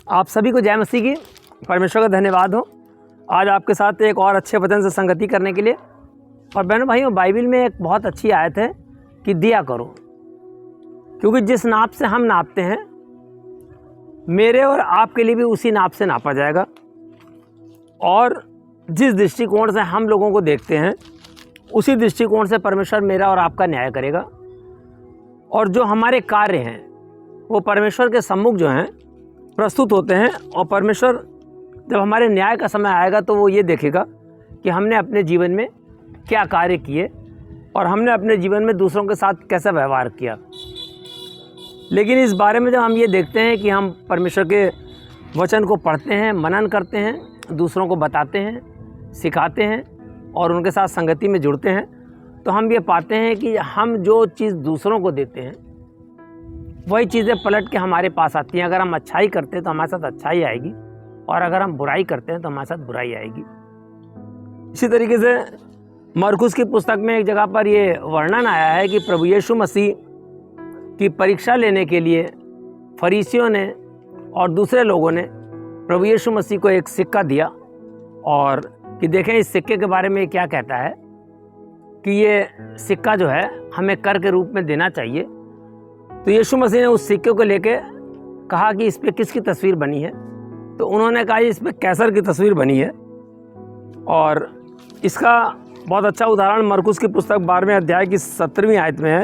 आप सभी को जय मसीह की। परमेश्वर का धन्यवाद हो आज आपके साथ एक और अच्छे वचन से संगति करने के लिए। और बहनों भाइयों, बाइबल में एक बहुत अच्छी आयत है कि दिया करो, क्योंकि जिस नाप से हम नापते हैं मेरे और आपके लिए भी उसी नाप से नापा जाएगा। और जिस दृष्टिकोण से हम लोगों को देखते हैं उसी दृष्टिकोण से परमेश्वर मेरा और आपका न्याय करेगा। और जो हमारे कार्य हैं वो परमेश्वर के सम्मुख जो हैं प्रस्तुत होते हैं। और परमेश्वर जब हमारे न्याय का समय आएगा तो वो ये देखेगा कि हमने अपने जीवन में क्या कार्य किए और हमने अपने जीवन में दूसरों के साथ कैसा व्यवहार किया। लेकिन इस बारे में जब हम ये देखते हैं कि हम परमेश्वर के वचन को पढ़ते हैं, मनन करते हैं, दूसरों को बताते हैं, सिखाते हैं और उनके साथ संगति में जुड़ते हैं, तो हम ये पाते हैं कि हम जो चीज़ दूसरों को देते हैं वही चीज़ें पलट के हमारे पास आती हैं। अगर हम अच्छाई करते हैं तो हमारे साथ अच्छाई आएगी और अगर हम बुराई करते हैं तो हमारे साथ बुराई आएगी। इसी तरीके से मरकुस की पुस्तक में एक जगह पर ये वर्णन आया है कि प्रभु यीशु मसीह की परीक्षा लेने के लिए फरीसियों ने और दूसरे लोगों ने प्रभु यीशु मसीह को एक सिक्का दिया और कि देखें इस सिक्के के बारे में क्या कहता है कि ये सिक्का जो है हमें कर के रूप में देना चाहिए। तो यीशु मसीह ने उस सिक्के को लेके कहा कि इस पे किसकी तस्वीर बनी है। तो उन्होंने कहा इस पे कैसर की तस्वीर बनी है। और इसका बहुत अच्छा उदाहरण मरकुस की पुस्तक 12वें अध्याय की 17वीं आयत में है।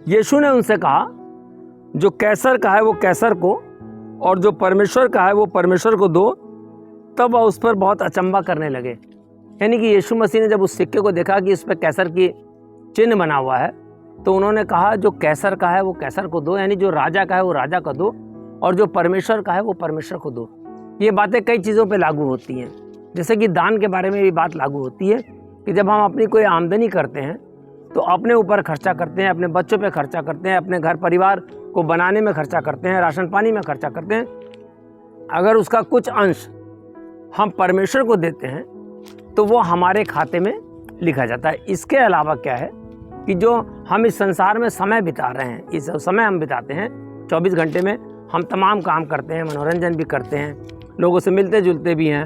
यीशु ने उनसे कहा जो कैसर का है वो कैसर को और जो परमेश्वर का है वो परमेश्वर को दो। तब वह उस पर बहुत अचंभा करने लगे। यानी कि यीशु मसीह ने जब उस सिक्के को देखा कि उस पर कैसर की चिन्ह बना हुआ है तो उन्होंने कहा जो कैसर का है वो कैसर को दो, यानी जो राजा का है वो राजा को दो और जो परमेश्वर का है वो परमेश्वर को दो। ये बातें कई चीज़ों पे लागू होती हैं, जैसे कि दान के बारे में भी बात लागू होती है कि जब हम अपनी कोई आमदनी करते हैं तो अपने ऊपर खर्चा करते हैं, अपने बच्चों पे खर्चा करते हैं, अपने घर परिवार को बनाने में खर्चा करते हैं, राशन पानी में खर्चा करते हैं। अगर उसका कुछ अंश हम परमेश्वर को देते हैं तो वो हमारे खाते में लिखा जाता है। इसके अलावा क्या है कि जो हम इस संसार में समय बिता रहे हैं, इस समय हम बिताते हैं 24 घंटे में हम तमाम काम करते हैं, मनोरंजन भी करते हैं, लोगों से मिलते जुलते भी हैं,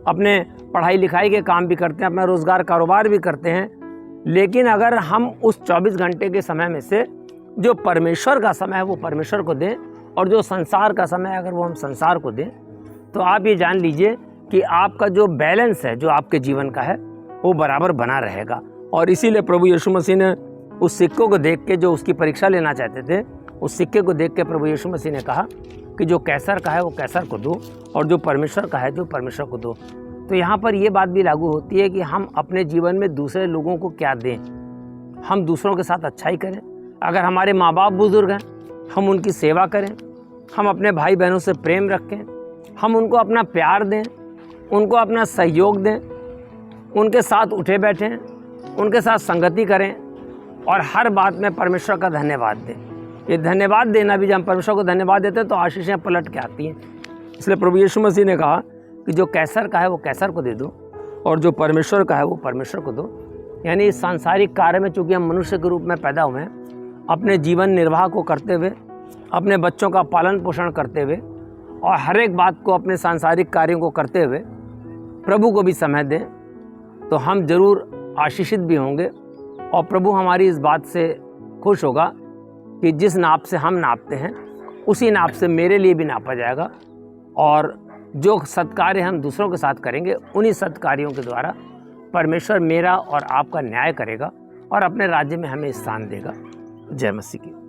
अपने पढ़ाई लिखाई के काम भी करते हैं, अपना रोज़गार कारोबार भी करते हैं। लेकिन अगर हम उस 24 घंटे के समय में से जो परमेश्वर का समय है वो परमेश्वर को दें और जो संसार का समय है अगर वो हम संसार को दें, तो आप ये जान लीजिए कि आपका जो बैलेंस है जो आपके जीवन का है वो बराबर बना रहेगा। और इसीलिए प्रभु यीशु मसीह ने उस सिक्कों को देख के जो उसकी परीक्षा लेना चाहते थे, उस सिक्के को देख के प्रभु यीशु मसीह ने कहा कि जो कैसर का है वो कैसर को दो और जो परमेश्वर का है जो परमेश्वर को दो। तो यहाँ पर ये बात भी लागू होती है कि हम अपने जीवन में दूसरे लोगों को क्या दें। हम दूसरों के साथ अच्छाई करें। अगर हमारे माँ बाप बुजुर्ग हैं हम उनकी सेवा करें, हम अपने भाई बहनों से प्रेम रखें, हम उनको अपना प्यार दें, उनको अपना सहयोग दें, उनके साथ उठे बैठें, उनके साथ संगति करें और हर बात में परमेश्वर का धन्यवाद दें। ये धन्यवाद देना भी, जब हम परमेश्वर को धन्यवाद देते हैं तो आशीषें पलट के आती हैं। इसलिए प्रभु यीशु मसीह ने कहा कि जो कैसर का है वो कैसर को दे दो और जो परमेश्वर का है वो परमेश्वर को दो। यानी इस सांसारिक कार्य में चूँकि हम मनुष्य के रूप में पैदा हुए हैं, अपने जीवन निर्वाह को करते हुए, अपने बच्चों का पालन पोषण करते हुए और हर एक बात को अपने सांसारिक कार्यों को करते हुए प्रभु को भी समय दें, तो हम जरूर आशीषित भी होंगे। और प्रभु हमारी इस बात से खुश होगा कि जिस नाप से हम नापते हैं उसी नाप से मेरे लिए भी नापा जाएगा। और जो सत्कार्य हम दूसरों के साथ करेंगे उन्हीं सत्कार्यों के द्वारा परमेश्वर मेरा और आपका न्याय करेगा और अपने राज्य में हमें स्थान देगा। जय मसीह की।